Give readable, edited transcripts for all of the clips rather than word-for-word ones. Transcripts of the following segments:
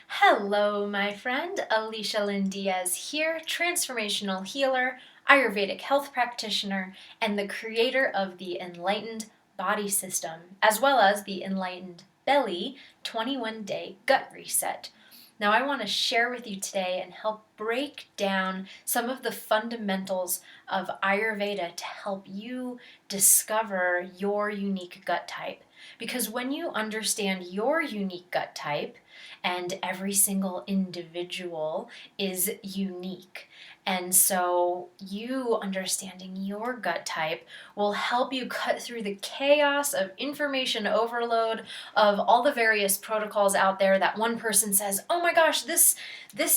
Hello, my friend. Alicia Lynn Diaz here, transformational healer, Ayurvedic health practitioner, and the creator of the Enlightened Body System, as well as the Enlightened Belly 21-Day Gut Reset. Now, I want to share with you today and help break down some of the fundamentals of Ayurveda to help you discover your unique gut type. Because when you understand your unique gut type, and every single individual is unique. And so you understanding your gut type will help you cut through the chaos of information overload of all the various protocols out there that one person says, oh my gosh, this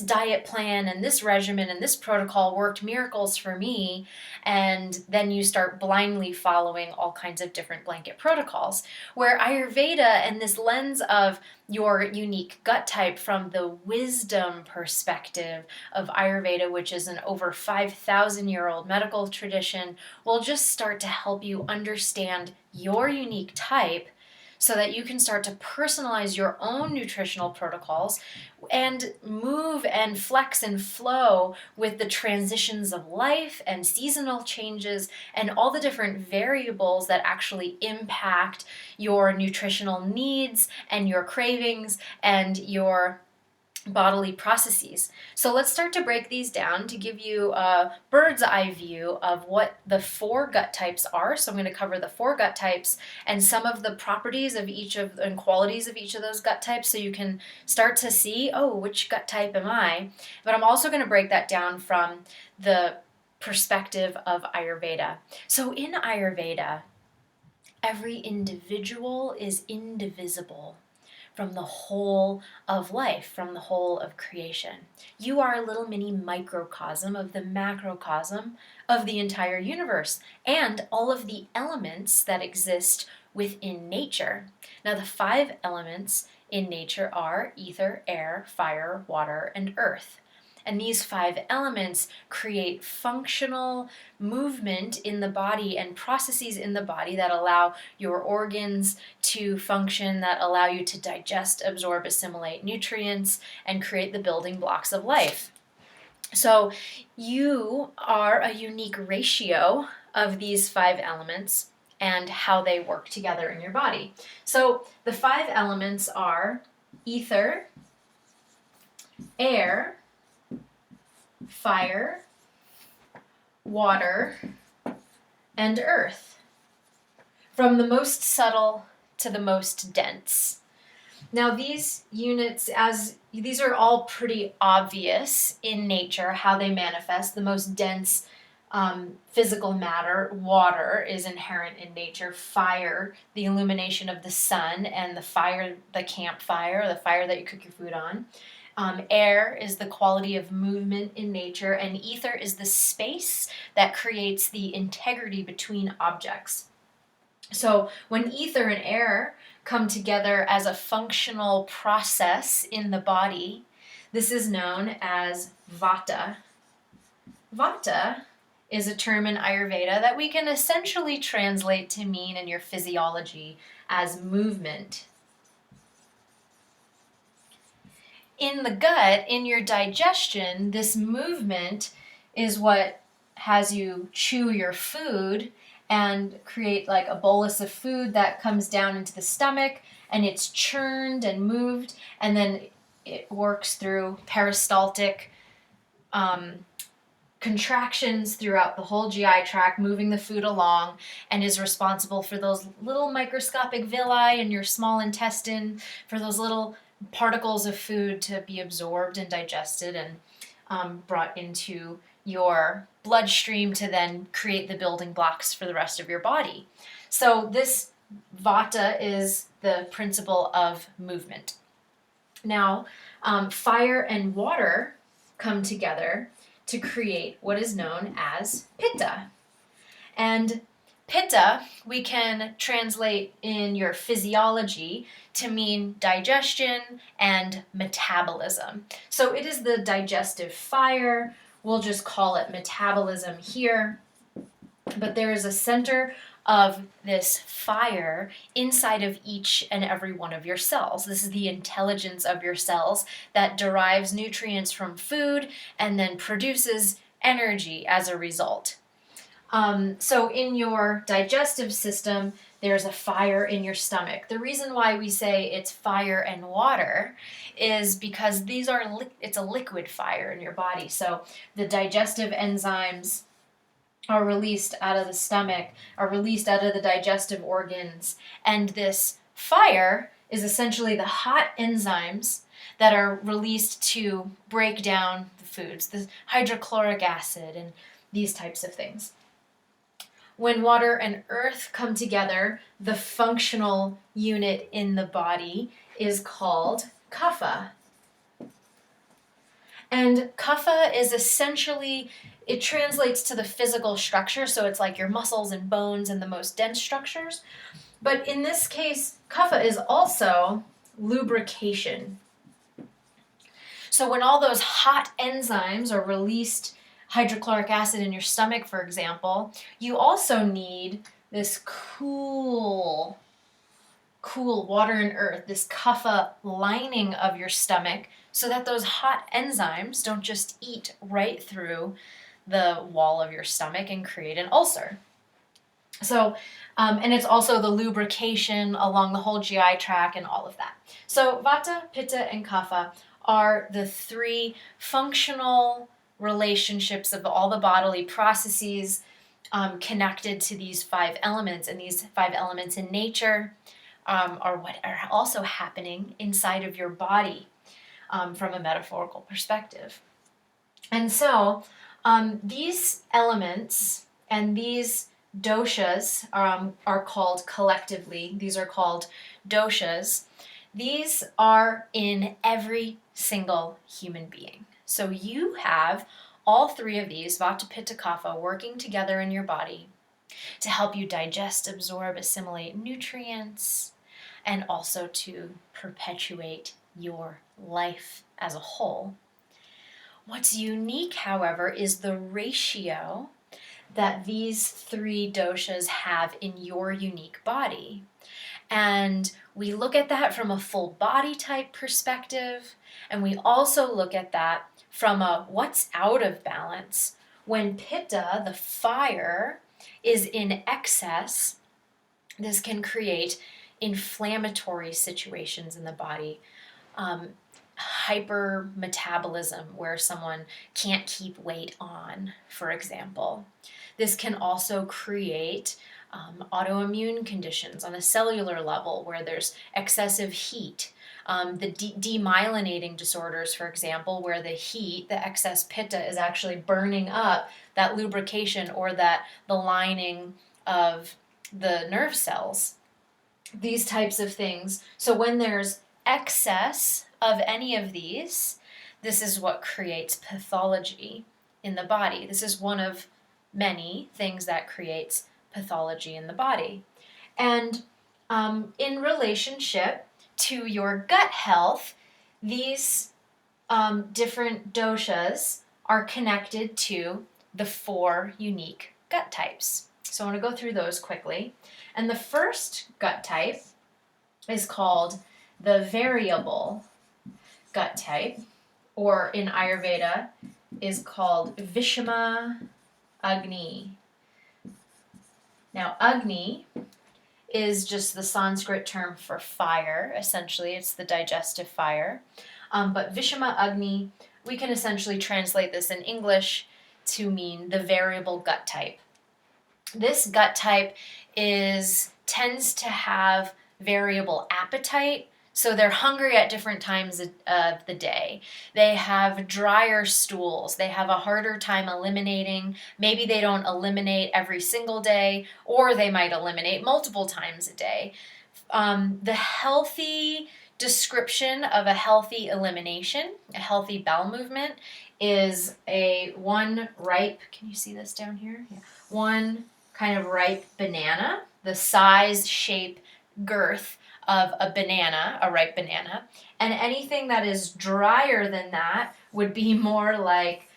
diet plan and this regimen and this protocol worked miracles for me. And then you start blindly following all kinds of different blanket protocols. Where Ayurveda and this lens of your unique gut type from the wisdom perspective of Ayurveda, which is an over 5,000-year-old medical tradition, will just start to help you understand your unique type so that you can start to personalize your own nutritional protocols and move and flex and flow with the transitions of life and seasonal changes and all the different variables that actually impact your nutritional needs and your cravings and your bodily processes. So let's start to break these down to give you a bird's eye view of what the 4 gut types are. So I'm going to cover the 4 gut types and some of the properties of each of and qualities of each of those gut types so you can start to see, oh, which gut type am I? But I'm also going to break that down from the perspective of Ayurveda. So in Ayurveda, every individual is indivisible from the whole of life, from the whole of creation. You are a little mini microcosm of the macrocosm of the entire universe and all of the elements that exist within nature. Now, the 5 elements in nature are ether, air, fire, water, and earth. And these 5 elements create functional movement in the body and processes in the body that allow your organs to function, that allow you to digest, absorb, assimilate nutrients, and create the building blocks of life. So you are a unique ratio of these 5 elements and how they work together in your body. So the 5 elements are ether, air, fire, water, and earth, from the most subtle to the most dense. Now these units, as these are all pretty obvious in nature, how they manifest. The most dense physical matter, water, is inherent in nature. Fire, the illumination of the sun, and the fire, the campfire, the fire that you cook your food on. Air is the quality of movement in nature, and ether is the space that creates the integrity between objects. So when ether and air come together as a functional process in the body, this is known as Vata. Vata is a term in Ayurveda that we can essentially translate to mean in your physiology as movement. In the gut, in your digestion, this movement is what has you chew your food and create like a bolus of food that comes down into the stomach, and it's churned and moved, and then it works through peristaltic contractions throughout the whole GI tract, moving the food along, and is responsible for those little microscopic villi in your small intestine, for those little particles of food to be absorbed and digested and brought into your bloodstream to then create the building blocks for the rest of your body. So this Vata is the principle of movement. Now, fire and water come together to create what is known as Pitta. And Pitta, we can translate in your physiology to mean digestion and metabolism. So it is the digestive fire. We'll just call it metabolism here. But there is a center of this fire inside of each and every one of your cells. This is the intelligence of your cells that derives nutrients from food and then produces energy as a result. So in your digestive system, there's a fire in your stomach. The reason why we say it's fire and water is because it's a liquid fire in your body. So the digestive enzymes are released out of the stomach, are released out of the digestive organs, and this fire is essentially the hot enzymes that are released to break down the foods, the hydrochloric acid and these types of things. When water and earth come together, the functional unit in the body is called kapha. And kapha is essentially, it translates to the physical structure, so it's like your muscles and bones and the most dense structures. But in this case, kapha is also lubrication. So when all those hot enzymes are released, hydrochloric acid in your stomach, for example, you also need this cool water and earth, this kapha lining of your stomach, so that those hot enzymes don't just eat right through the wall of your stomach and create an ulcer. So, and it's also the lubrication along the whole GI tract and all of that. So Vata, Pitta, and Kapha are the three functional relationships of all the bodily processes connected to these five elements. And these five elements in nature are what are also happening inside of your body from a metaphorical perspective. And so these elements and these doshas are called collectively, these are called doshas. These are in every single human being. So you have all three of these, Vata, Pitta, Kapha, working together in your body to help you digest, absorb, assimilate nutrients, and also to perpetuate your life as a whole. What's unique, however, is the ratio that these three doshas have in your unique body. And we look at that from a full body type perspective, and we also look at that from a what's out of balance. When Pitta, the fire, is in excess, this can create inflammatory situations in the body, hypermetabolism, where someone can't keep weight on, for example. This can also create autoimmune conditions on a cellular level where there's excessive heat. The demyelinating disorders, for example, where the heat, the excess pitta, is actually burning up that lubrication or the lining of the nerve cells. These types of things. So when there's excess of any of these, this is what creates pathology in the body. This is one of many things that creates pathology in the body. And in relationship to your gut health, these different doshas are connected to the 4 unique gut types. So I want to go through those quickly. And the first gut type is called the variable gut type, or in Ayurveda is called Vishma Agni. Now, Agni is just the Sanskrit term for fire. Essentially, it's the digestive fire. But Vishma Agni, we can essentially translate this in English to mean the variable gut type. This gut type tends to have variable appetite, so they're hungry at different times of the day. They have drier stools. They have a harder time eliminating. Maybe they don't eliminate every single day, or they might eliminate multiple times a day. The healthy description of a healthy elimination, a healthy bowel movement, is one ripe, can you see this down here? Yeah. One kind of ripe banana, the size, shape, girth of a banana, a ripe banana, and anything that is drier than that would be more like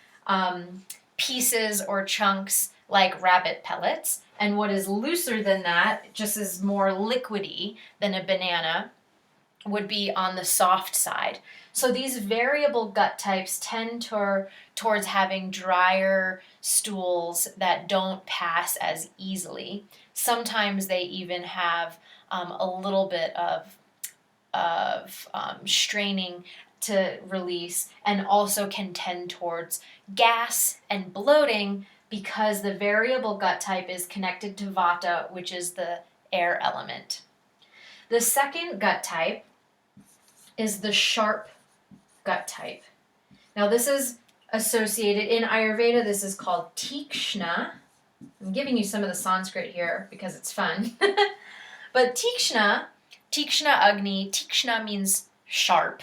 pieces or chunks like rabbit pellets, And what is looser than that, just is more liquidy than a banana, would be on the soft side. So these variable gut types tend towards having drier stools that don't pass as easily. Sometimes they even have a little bit of straining to release, and also can tend towards gas and bloating because the variable gut type is connected to Vata, which is the air element. The second gut type is the sharp gut type. Now this is associated in Ayurveda, this is called Tikshna. I'm giving you some of the Sanskrit here because it's fun. But Tikshna Agni, Tikshna means sharp.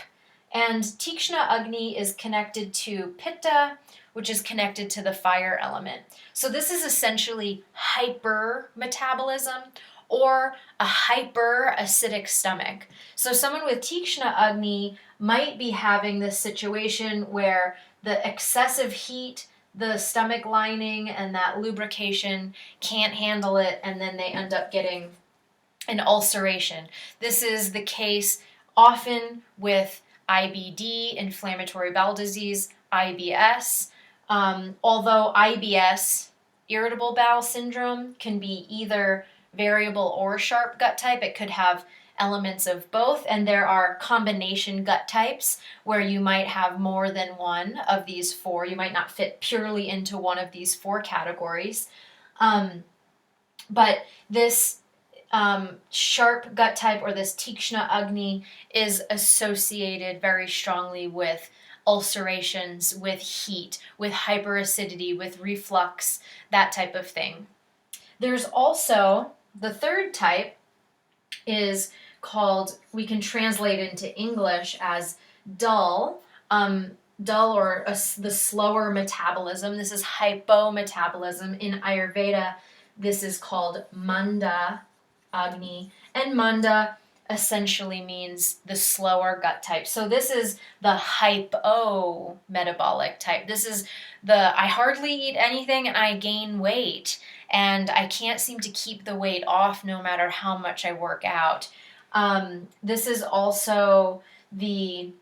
And Tikshna Agni is connected to Pitta, which is connected to the fire element. So this is essentially hyper metabolism or a hyper acidic stomach. So someone with Tikshna Agni might be having this situation where the excessive heat, the stomach lining and that lubrication can't handle it, and then they end up getting an ulceration. This is the case often with IBD, inflammatory bowel disease, IBS. Although IBS, irritable bowel syndrome, can be either variable or sharp gut type, it could have elements of both, and there are combination gut types where you might have more than one of these four. You might not fit purely into one of these four categories. But this sharp gut type, or this Tikshna Agni, is associated very strongly with ulcerations, with heat, with hyperacidity, with reflux, that type of thing. There's also the third type is called, we can translate into English as dull, or the slower metabolism. This is hypometabolism. In Ayurveda, this is called Manda Agni, and Manda essentially means the slower gut type. So this is the hypo-metabolic type. This is the I hardly eat anything and I gain weight, and I can't seem to keep the weight off no matter how much I work out. This is also the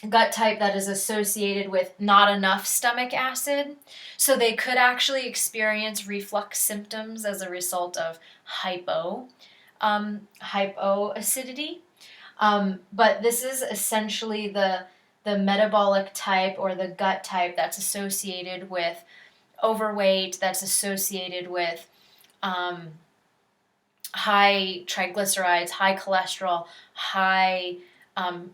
gut type that is associated with not enough stomach acid. So they could actually experience reflux symptoms as a result of hypoacidity. But this is essentially the metabolic type or the gut type that's associated with overweight, that's associated with high triglycerides, high cholesterol, high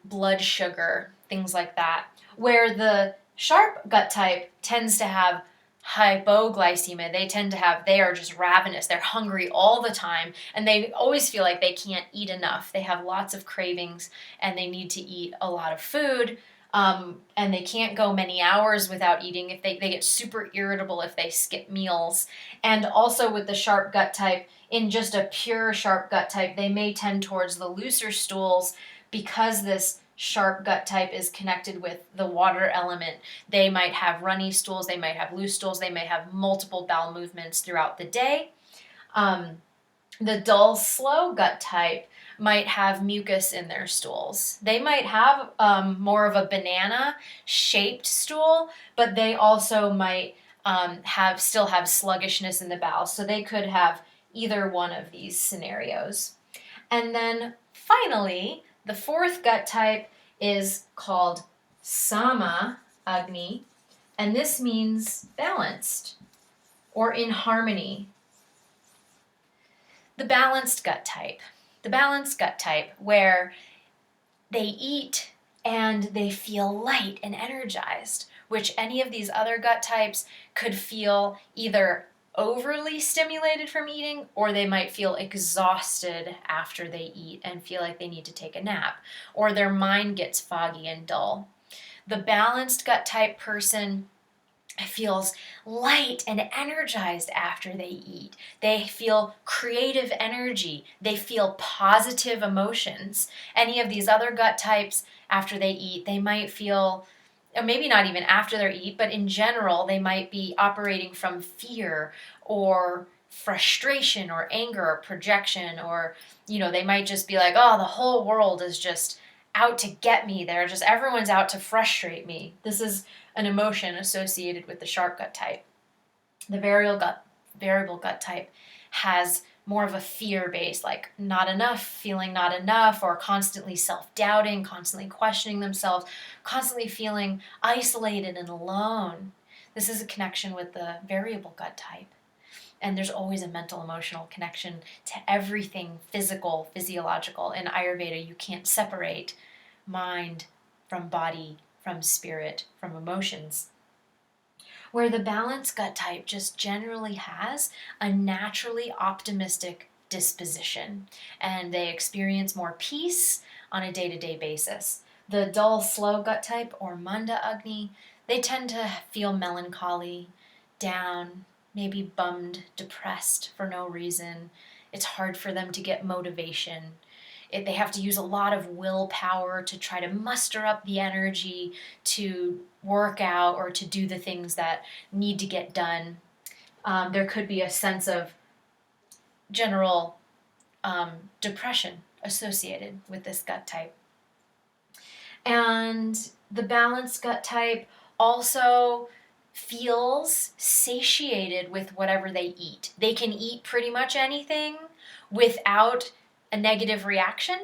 blood sugar, things like that. Where the sharp gut type tends to have hypoglycemia. They are just ravenous. They're hungry all the time, and they always feel like they can't eat enough. They have lots of cravings, and they need to eat a lot of food, and they can't go many hours without eating. If they get super irritable if they skip meals. And also with the sharp gut type, in just a pure sharp gut type, they may tend towards the looser stools because this sharp gut type is connected with the water element. They might have runny stools, they might have loose stools, they may have multiple bowel movements throughout the day. The dull, slow gut type might have mucus in their stools. They might have more of a banana-shaped stool, but they also might still have sluggishness in the bowel. So they could have either one of these scenarios. And then finally, the fourth gut type is called Sama Agni, and this means balanced or in harmony. The balanced gut type. The balanced gut type, where they eat and they feel light and energized, which any of these other gut types could feel either overly stimulated from eating, or they might feel exhausted after they eat and feel like they need to take a nap, or their mind gets foggy and dull. The balanced gut type person feels light and energized after they eat. They feel creative energy. They feel positive emotions. Any of these other gut types, after they eat, they might feel, or maybe not even after they eat, but in general, they might be operating from fear or frustration or anger or projection, or, they might just be like, oh, the whole world is just out to get me. Everyone's out to frustrate me. This is an emotion associated with the sharp gut type. The variable gut type has more of a fear base, like not enough, feeling not enough, or constantly self-doubting, constantly questioning themselves, constantly feeling isolated and alone. This is a connection with the variable gut type. And there's always a mental emotional connection to everything physical, physiological. In Ayurveda, you can't separate mind from body, from spirit, from emotions. Where the balanced gut type just generally has a naturally optimistic disposition, and they experience more peace on a day-to-day basis. The dull, slow gut type, or Manda Agni, they tend to feel melancholy, down, maybe bummed, depressed for no reason. It's hard for them to get motivation. They have to use a lot of willpower to try to muster up the energy to work out or to do the things that need to get done. There could be a sense of general depression associated with this gut type. And the balanced gut type also feels satiated with whatever they eat. They can eat pretty much anything without a negative reaction,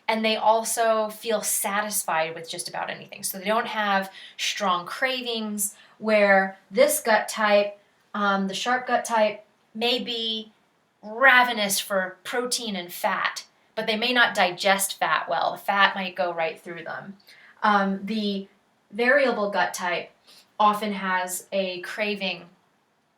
and they also feel satisfied with just about anything. So they don't have strong cravings, where this gut type, the sharp gut type, may be ravenous for protein and fat, but they may not digest fat well. The fat might go right through them. The variable gut type often has a craving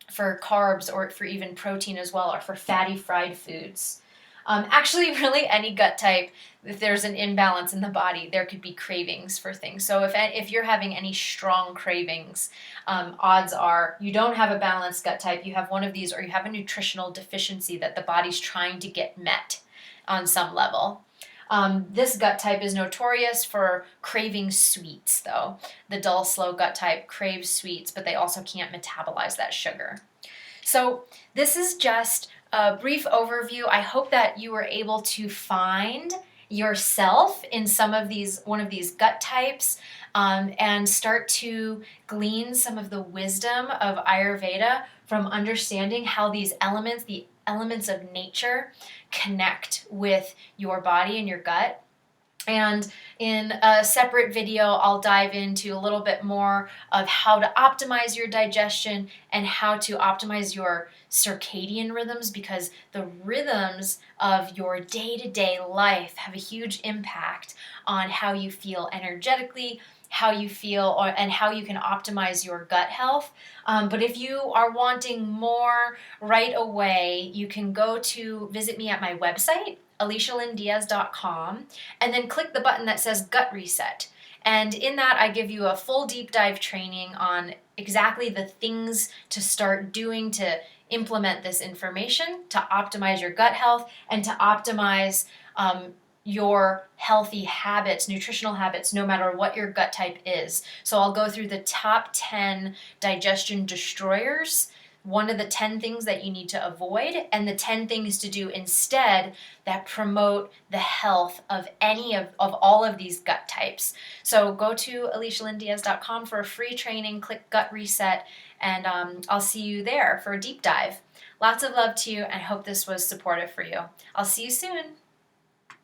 for carbs, or for even protein as well, or for fatty fried foods. Actually, really any gut type, if there's an imbalance in the body, there could be cravings for things. So if you're having any strong cravings, odds are you don't have a balanced gut type, you have one of these, or you have a nutritional deficiency that the body's trying to get met on some level. This gut type is notorious for craving sweets, though. The dull, slow gut type craves sweets, but they also can't metabolize that sugar. So this is just a brief overview. I hope that you were able to find yourself in one of these gut types, and start to glean some of the wisdom of Ayurveda from understanding how these elements, the elements of nature, connect with your body and your gut. And in a separate video, I'll dive into a little bit more of how to optimize your digestion and how to optimize your circadian rhythms, because the rhythms of your day-to-day life have a huge impact on how you feel energetically, how you feel, and how you can optimize your gut health. But if you are wanting more right away, you can go to visit me at my website, alicialyndiaz.com, and then click the button that says Gut Reset. And in that, I give you a full deep dive training on exactly the things to start doing to implement this information, to optimize your gut health, and to optimize your healthy habits, nutritional habits, no matter what your gut type is. So I'll go through the top 10 digestion destroyers, one of the 10 things that you need to avoid, and the 10 things to do instead that promote the health of all of these gut types. So go to alicialyndiaz.com for a free training, click Gut Reset, and I'll see you there for a deep dive. Lots of love to you, and I hope this was supportive for you. I'll see you soon.